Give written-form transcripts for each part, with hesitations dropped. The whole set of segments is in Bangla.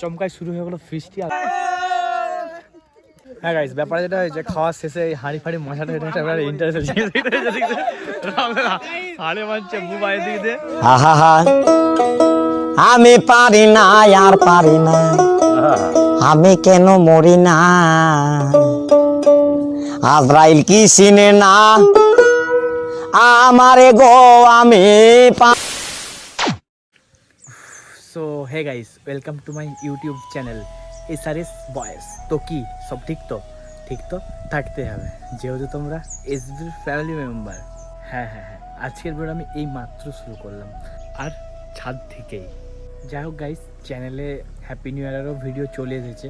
চমকায় শুরু হয়ে গেল ফিস্টি। হ্যাঁ গাইস, ব্যাপার যেটা হয়েছে খাওয়ার শেষে এই হাঁড়ি ফাড়ি মশাটা এটা একটা ইন্টারেস্ট হাড়ে মারছে বুবাই দিকে। আমি পারি না আর পারি না, আমি কেন মরি না, আজরাইল কি চিনে না আমারে গো আমি। So hey guys, welcome to my YouTube channel SRS boys. তো কি সব ঠিক তো? ঠিক তো থাকতে হবে, যেহেতু তোমরা SBর ফ্যামিলি মেম্বার। হ্যাঁ, আজকের ভিডিও আমি এই মাত্র শুরু করলাম, আর ছাদ থেকেই। যাই হোক গাইস, চ্যানেলে হ্যাপি নিউ ইয়ারেরও ভিডিও চলে এসেছে,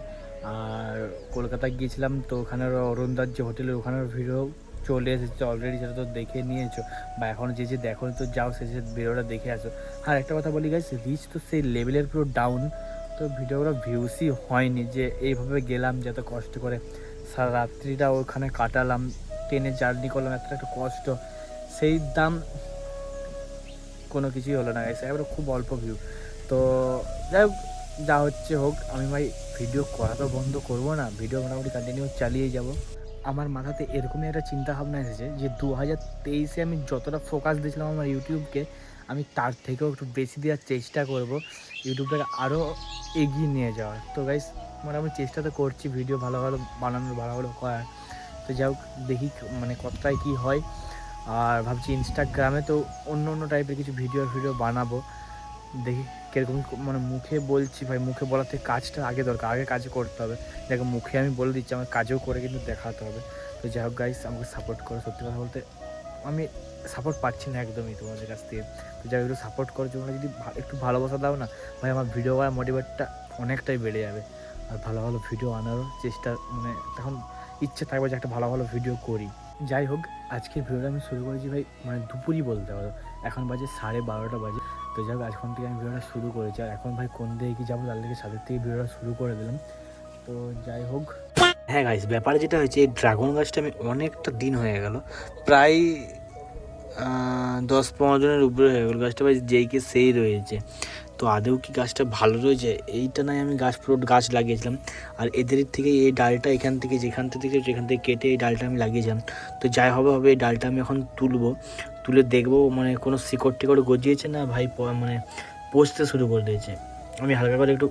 আর কলকাতা গিয়েছিলাম তো ওখানের অরুণদার যে হোটেলের ওখানের ভিডিও চলে এসেছে অলরেডি, সেটা তো দেখে নিয়েছো, বা এখন যে দেখো তো যাও সে ভিডিওটা দেখে আসো। আর একটা কথা বলি গাইস, রিচ তো সেই লেভেলের পুরো ডাউন, তো ভিডিওগুলো ভিউসই হয়নি। যে এইভাবে গেলাম, যত কষ্ট করে সারা রাত্রিটা ওখানে কাটালাম, ট্রেনে জার্নি করলাম, এত একটা কষ্ট, সেই দাম কোনো কিছুই হলো না গাইস, এবার খুব অল্প ভিউ। তো যাই হোক, যা হচ্ছে হোক, আমি ভাই ভিডিও করা তো বন্ধ করবো না, ভিডিও মোটামুটি কন্টিনিউ চালিয়ে যাব। আমার মাথাতে এরকমই একটা চিন্তা ভাবনা এসেছে যে 2023-এ আমি যতটা ফোকাস দিয়েছিলাম আমার ইউটিউবকে, আমি তার থেকেও একটু বেশি দেওয়ার চেষ্টা করব, ইউটিউবটাকে আরও এগিয়ে নিয়ে যাওয়ার। তো গাইস, মোটামুটি চেষ্টা তো করছি ভিডিও ভালো ভালো বানানোর, ভালো ভালো করার। তো যাই হোক, দেখি মানে কতটাই কী হয়। আর ভাবছি ইনস্টাগ্রামে তো অন্য টাইপের কিছু ভিডিও বানাবো, দেখি কীরকম। মানে মুখে বলছি ভাই, মুখে বলার থেকে কাজটা আগে দরকার, আগে কাজ করতে হবে। দেখো মুখে আমি বলে দিচ্ছি, আমার কাজেও করে কিন্তু দেখাতে হবে। তো যাই হোক গাইস, আমাকে সাপোর্ট করো। সত্যি কথা বলতে আমি সাপোর্ট পাচ্ছি না একদমই তোমাদের কাছ থেকে। তো যাই হোক, একটু সাপোর্ট করার জন্য যদি একটু ভালোবাসা দাও না ভাই, আমার ভিডিও করার মোটিভেটটা অনেকটাই বেড়ে যাবে, আর ভালো ভালো ভিডিও আনারও চেষ্টা, মানে তখন ইচ্ছে থাকবে যে একটা ভালো ভালো ভিডিও করি। যাই হোক, আজকের ভিডিওটা আমি শুরু করেছি ভাই, মানে দুপুরই বলতে পারো, এখন বাজে 12:30 বাজে। তো যাই হোক, এখন থেকে আমি ভিডিওটা শুরু করেছি, আর এখন ভাই কোন দিকে কি যাবো তার থেকে সাথের থেকে ভিডিওটা শুরু করে দিলাম। তো যাই হোক, হ্যাঁ গাইস, ব্যাপারে যেটা হয়েছে, এই ড্রাগন গাছটা আমি অনেকটা দিন হয়ে গেল, প্রায় 10-15 দিনের উপরে হয়ে গেল গাছটা ভাই, যেই কে সেই রয়েছে। তো আদেও কি গাছটা ভালো রয়েছে? এইটা নয়, আমি পুরো গাছ লাগিয়েছিলাম, আর এদের থেকে এই ডালটা যেখান থেকে কেটে এই ডালটা আমি লাগিয়েছিলাম। তো যাই হবে, এই ডালটা আমি এখন তুলে দেখবো, মানে কোনো শিকড় টিকড় গজিয়েছে না ভাই, মানে পচতে শুরু করে দিয়েছে। আমি হালকা করে একটু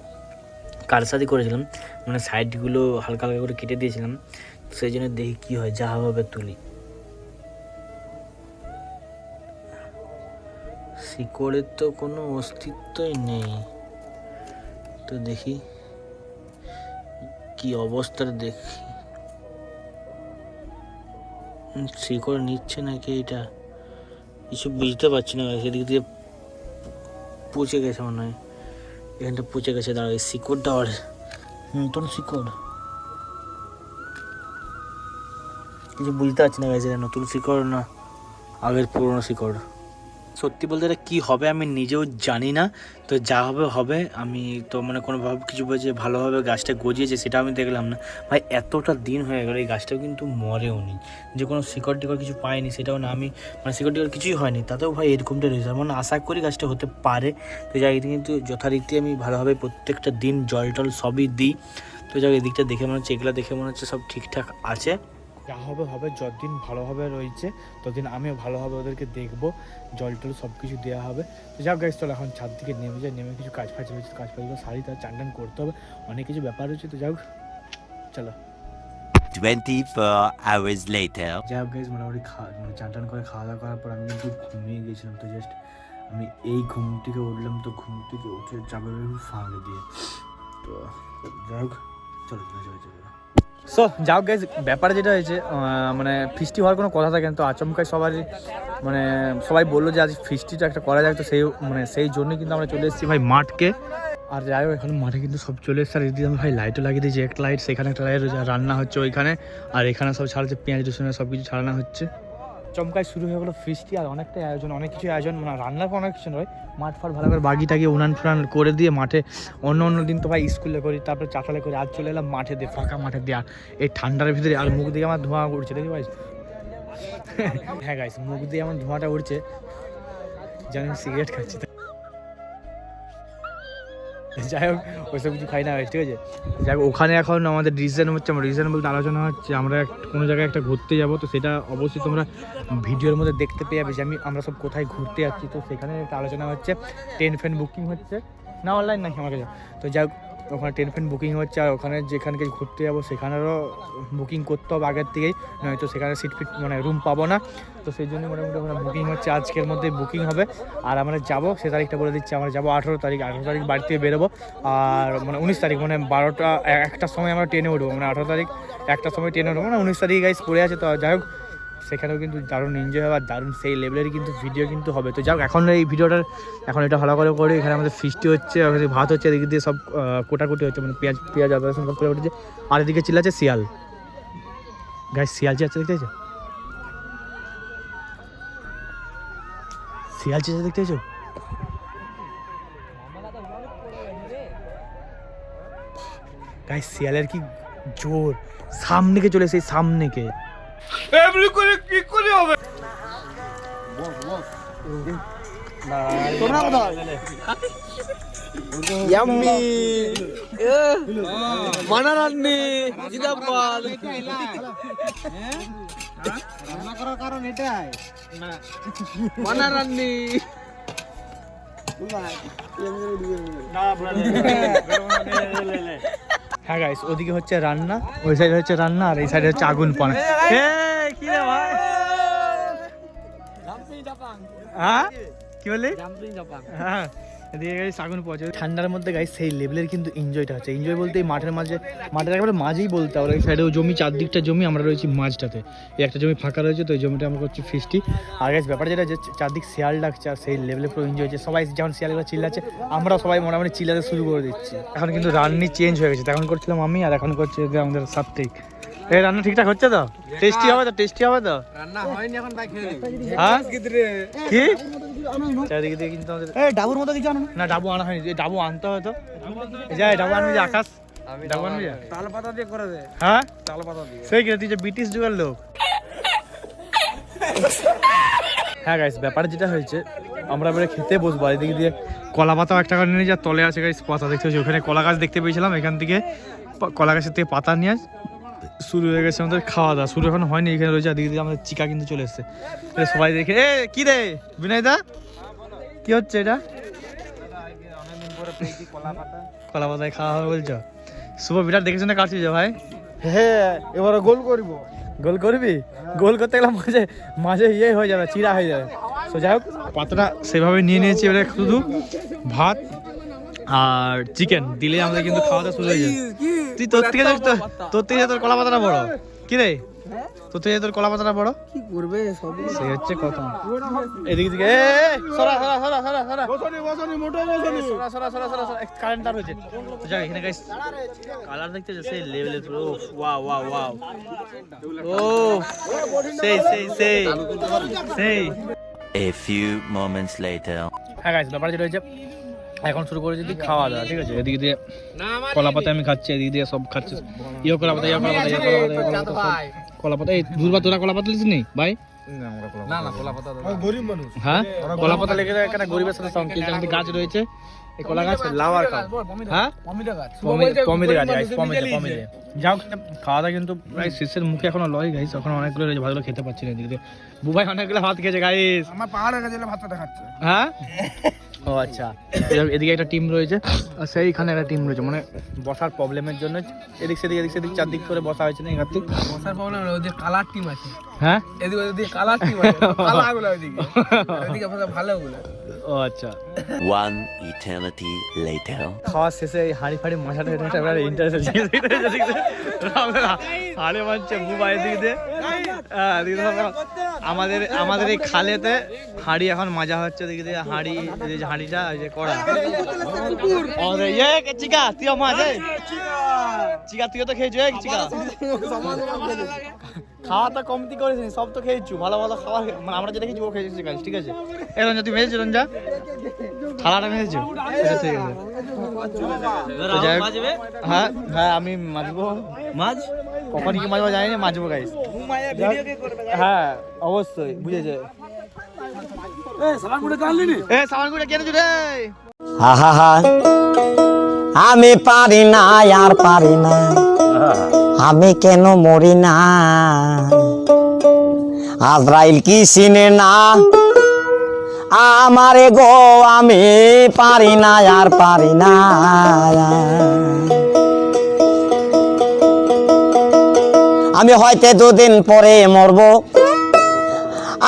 কারসাদি করেছিলাম, মানে সাইডগুলো হালকা হালকা করে কেটে দিয়েছিলাম, সেই জন্য দেখি কী হয়, যা হবে তুলি। শিকড়ের তো কোনো অস্তিত্বই নেই, তো দেখি কি অবস্থাটা, দেখি শিকড় নিচ্ছে নাকি, এটা কিছু বুঝতে পারছি না। সেদিক দিয়ে পচে গেছে মনে হয়, এখানটা পচে গেছে। দাঁড়া, এই শিকড়টা আর নতুন শিকড়, কিছু বুঝতে পারছি না গাইছে, নতুন শিকড় না আগের পুরোনো শিকড়। সত্যি বলতে এটা কী হবে আমি নিজেও জানি না। তো যা হবে হবে, আমি তো মানে কোনোভাবে কিছু যে ভালোভাবে গাছটা গজিয়েছে সেটা আমি দেখলাম না ভাই। এতটা দিন হয়ে গেলো, এই গাছটাও কিন্তু মরেও নি, যে কোনো শিকড় টিকড় কিছু পাইনি সেটাও না। আমি মানে শিকড় টিকড় কিছুই হয়নি, তাতেও ভাই এরকমটা রয়েছে, মানে আশা করি গাছটা হতে পারে। তো যাই, কিন্তু যথারীতি আমি ভালোভাবে প্রত্যেকটা দিন জল টল সবই দিই। তো যাই, এদিকটা দেখে মনে হচ্ছে, এগুলো দেখে মনে হচ্ছে সব ঠিকঠাক আছে। যা হবে হবে, যতদিন ভালোভাবে রয়েছে ততদিন আমিও ভালোভাবে ওদেরকে দেখবো, জল টল সব কিছু দেওয়া হবে। তো যাক গাইস, চলো এখন ছাদ থেকে নেমে যাই, নেমে কিছু কাজ ফাজ রয়েছে, কাজ ফাজগুলো সারি, তার চান টান করতে হবে, অনেক কিছু ব্যাপার রয়েছে। তো যাই হোক, চলো। 24 hours later. যাই হোক গাইস, মোটামুটি মানে চান টান করে খাওয়া দাওয়া করার পর আমি কিন্তু ঘুমিয়ে গেছিলাম। তো জাস্ট আমি এই ঘুম থেকে উঠলাম, তো ঘুম থেকে উঠে যাবে ফাঁকে দিয়ে। তো যাই হোক, চলো। সো যাও গাইজ, ব্যাপারে যেটা হয়েছে, মানে ফিস্টি হওয়ার কোনো কথা থাকে না, তো আচমকায় সবাই বললো যে আজ ফিস্টিটা একটা করা যায়। তো সেই জন্যই কিন্তু আমরা চলে এসেছি ভাই মাঠকে। আর যাই হোক, এখন মাঠে কিন্তু সব চলে এসছে, আর এদিকে আমি ভাই লাইটও লাগিয়ে দিয়েছি, একটা লাইট, সেখানে একটা লাইট রান্না হচ্ছে ওইখানে, আর এখানে সব ছাড়াচ্ছে, পেঁয়াজ রসুন সব কিছু ছাড়ানো হচ্ছে। চমকায় শুরু হয়ে গেলো ফিস্টি, আর অনেকটাই আয়োজন, অনেক কিছু আয়োজন, মানে রান্নার অনেক কিছু নয়, মাঠ ফাট ভালো করে বাগি টাগিয়ে উনান ফুনান করে দিয়ে মাঠে। অন্য দিন তো ভাই স্কুলে করি, তারপরে চাতালে করি, আজ চলে এলাম মাঠে দিয়ে, ফাঁকা মাঠে দিয়ে, আর এই ঠান্ডার ভিতরে, আর মুখ দিয়ে আমার ধোঁয়া উঠছে, দেখি ভাই। হ্যাঁ গাইস, মুখ দিয়ে আমার ধোঁয়াটা উঠছে, যেন আমি সিগারেট খাচ্ছি। যাই হোক ওইসব কিছু খাই না guys, ঠিক আছে। যাই হোক ওখানে এখন আমাদের ডিসিশন হচ্ছে, আমার ডিসিশন বলতে আলোচনা হচ্ছে আমরা কোনো জায়গায় একটা ঘুরতে যাব, তো সেটা অবশ্যই তোমরা ভিডিওর মধ্যে দেখতে পেয়ে যাবে যে আমরা সব কোথায় ঘুরতে যাচ্ছি। তো সেখানে একটা আলোচনা হচ্ছে, ট্রেন ফ্রেন বুকিং হচ্ছে না অনলাইন নাকি আমার কাছে, তো যাই হোক ওখানে ট্রেন ফ্রেন বুকিং হচ্ছে, আর ওখানে যেখানকে ঘুরতে যাবো সেখানেরও বুকিং করতে হবে আগের থেকেই, নয়তো সেখানে সিট ফিট মানে রুম পাবো না। তো সেই জন্য মোটামুটি ওখানে বুকিং হচ্ছে, আজকের মধ্যে বুকিং হবে। আর আমরা যাবো সে তারিখটা বলে দিচ্ছি, আমরা যাবো 18 তারিখ বাড়ি থেকে বেরোবো। আর মানে 19 তারিখ মানে 1টার সময় আমরা ট্রেনে উঠবো, মানে 18 তারিখ 1টার সময় ট্রেনে উঠবো, মানে 19 তারিখ গাইস পড়ে আছে। তো যাই হোক সেখানেও কিন্তু দারুণ এনজয় হবে, আর দারুণ সেই লেভেলেরই কিন্তু ভিডিও কিন্তু হবে। তো যাই হোক এখন এই ভিডিওটার এখন এটা ভালো করে করি। এখানে আমাদের ফিস্টি হচ্ছে, ভাত হচ্ছে, এদিকে দিয়ে সব কোটাকুটি হচ্ছে, মানে পেঁয়াজ আদা রসুন সব করে উঠেছে, আর এদিকে চিল্লাচ্ছে শিয়াল। গাইস শিয়াল যাচ্ছে দেখতে পাচ্ছ, শিয়াল চেঁচা দেখতে পাচ্ছ। গাইস শিয়ালের কি জোর, সামনেকে চলে এসে সামনেকে কি করে হবে। হ্যাঁ গাইস ওদিকে হচ্ছে রান্না, ওই সাইডে হচ্ছে রান্না, আর এই সাইডে হচ্ছে আগুন পানা। কি রে ভাই, হ্যাঁ কি বললি? হ্যাঁ এদিকে গাইস আগুন পড়ছে ঠান্ডার মধ্যে গাইস, সেই লেভেলের কিন্তু এনজয়টা হচ্ছে। এনজয় বলতে এই মাঠের একেবারে মাঝেই বলতে হবে, এই সাইডেও জমি, চারদিকটা জমি, আমরা রয়েছি মাঝটাতে, এই একটা জমি ফাঁকা রয়েছে, তো এই জমিটা আমরা করছি ফিস্টি। আর গাইস ব্যাপার যেটা যে চারদিক শিয়াল ডাকছে, আর সেই লেভেলে পুরো এনজয় হচ্ছে। সবাই যেমন শিয়ালগুলো চিল্লাচ্ছে, আমরা সবাই মোটামুটি চিল্লাতে শুরু করে দিচ্ছি। এখন কিন্তু রান্নি চেঞ্জ হয়ে গেছে, এখন করছিলাম আমি, আর এখন করছে আমাদের সাত্বিক। এই রান্না ঠিকঠাক হচ্ছে তো? টেস্টি হবে তো? টেস্টি হবে তো? রান্না হয়নি এখন, ভাই খেয়ে নিই। হ্যাঁ কি চারিদিকে দিয়ে কিন্তু আমাদের ডাবুর মতো কিছু আনো না, ডাবু আনা হয়নি, ডাবু আনতে হয় তো। যাই ডাবু আনবি যে আকাশ, ডাবু আনবি যে তাল পাতা দিয়ে করে দে। হ্যাঁ তাল পাতা দিয়ে, সেই কি তুই যে ব্রিটিশ যুগের লোক। হ্যাঁ গাইস ব্যাপার যেটা হয়েছে, আমরা এবারে খেতে বসবো, এদিকে দিয়ে কলা পাতাও একটা করে নিয়ে যা তলে আছে গাইস পাতা দেখতে পাচ্ছি, ওখানে কলা গাছ দেখতে পেয়েছিলাম, এখান থেকে কলা গাছের থেকে পাতা নিয়ে শুরু হয়ে গেছে আমাদের খাওয়া দাওয়া। শুরু এখন হয়নি, এখানে রয়েছে, এদিকে দিয়ে আমাদের চিকা কিন্তু চলে এসছে। সবাই দেখে কি রে বিনয় দা কি হচ্ছে এটা? কলা পাতায় খাওয়া হবে বলছো? শুভ বিরাট দেখেছো না কাটছিস ভাই? হ্যাঁ এবারে গোল করবো। গোল করবি? গোল করতে গেলে মাঝে মাঝে ইয়ে হয়ে যাবে, চিরা হয়ে যাবে। তো যাই হোক পাতাটা সেভাবে নিয়ে নিয়েছি, এবারে শুধু ভাত আর চিকেন দিলে আমাদের কিন্তু খাওয়া দাওয়া শুরু হয়ে যাবে। তুই তোর থেকে তোর কলা পাতাটা বড় কি রে? তোর থেকে তোর কলা পাতাটা বড় কি করবে সব, সেই হচ্ছে কথা। এদিকে দিকে সরা সরা সরা সরা সরা বসনি মোটো বসনি সরা সরা সরা সরা সরা কারেন্ট তার হচ্ছে। তো যাই এখানে গাইস কালার দেখতে সেই লেভেলে পুরো ওয়াও ওয়াও ওয়াও ও সেই সেই সেই সেই। A few moments later. হ্যাঁ গাইস ব্যাপার যেটা হয়েছে, এখন শুরু করে যদি খাওয়া দাওয়া, ঠিক আছে। এদিকে দিয়ে কলা পাতা আমি খাচ্ছি, এদিকে দিয়ে সব খাচ্ছে, ইয়ে কলা পাতা ইয়ে কলা পাতা ইয়ে কলা পাতা কলা পাতা। এই দুর্বা তোরা কলা পাতা লিস নেই ভাই? না না কলা পাতা গরিব মানুষ। হ্যাঁ কলা পাতা লেগে যায়, এখানে গরিবের সাথে সংকিল গাছ রয়েছে, এই কলা গাছ লাভার খাও। হ্যাঁ পমিতে গাছ গাইস, পমিতে যাও। খাওয়া দাওয়া কিন্তু প্রায় শেষের মুখে এখনো লয় গাইস, এখন অনেকগুলো রয়েছে, ভালো খেতে পাচ্ছি না। এদিকে বুবাই অনেকগুলো ভাত খেয়েছে গাইস, আমার পাহাড়ের কাছে ভাতটা খাচ্ছে। হ্যাঁ ও আচ্ছা, এদিকে একটা টিম রয়েছে, আর সেইখানে একটা টিম রয়েছে, মানে বসার প্রবলেমের জন্য এদিক সেদিক চারদিক করে বসা হয়েছে না। এখান থেকে বসার প্রবলেম, ওদের কালার টিম আছে। হ্যাঁ এদিকে কালার টিম আছে, কালাগুলো ওইদিকে ভালোগুলো। ও আচ্ছা। One eternity later. খাওয়া শেষে এই হাঁড়ি ফাড়ি মাছাটা ইন্টারেস্ট হাড়ে মারছে বুবাই দিকে। আমাদের এই খালেতে হাঁড়ি এখন মাজা হচ্ছে, দিকে দিয়ে হাঁড়িটা যে কড়া। চিকা তুইও মাঝে চিকা তুইও তো খেয়েছো চিকা, খাওয়া তো কমতি করিস, সব তো খেয়েছু, ভালো ভালো খাবার মানে আমরা যেটা খেয়েছি ও খেয়েছি গাছ, ঠিক আছে। এই রঞ্জা তুই মেরেছো? রঞ্জা থালাটা মেরেছো? ঠিক আছে। হ্যাঁ হ্যাঁ আমি মাজবো, কখন কি মাজবো জানি না, মাজবো গাইস। হ্যাঁ অবশ্যই বুঝেছে। সাবানগুড়ে কেন রে? আহা আমি পারি না আর পারি না আমি কেন মরি না আজরাইল কি চিনে না আমারে গো আমি পারি না আর পারি না আমি হয়তো দুদিন পরে মরবো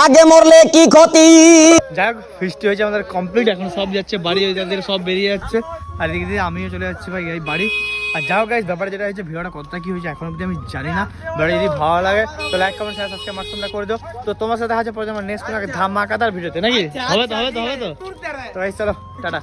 আগে মরলে কি ক্ষতি যাই হোক ফিস্টি হয়েছে আমাদের কমপ্লিট, এখন সব যাচ্ছে বাড়ি, যাদের সব বেরিয়ে যাচ্ছে আর এদিকে দিয়ে আমিও চলে যাচ্ছি ভাই এই বাড়ি। আর যাও গাইস, ব্যাপারে যেটা হয়েছে ভিডিওটা কতটা কি হয়েছে এখন অবধি আমি জানি না, ভিডিও যদি ভালো লাগে তো লাইক কমেন্ট শেয়ার সাবস্ক্রাইব মার্কসটা করে দাও। তো তোমার সাথে দেখা যাচ্ছে পরে আমার নেক্সট কোনো ধামাকাদার ভিডিওতে নাকি হবে তো গাইস, চলো টাটা।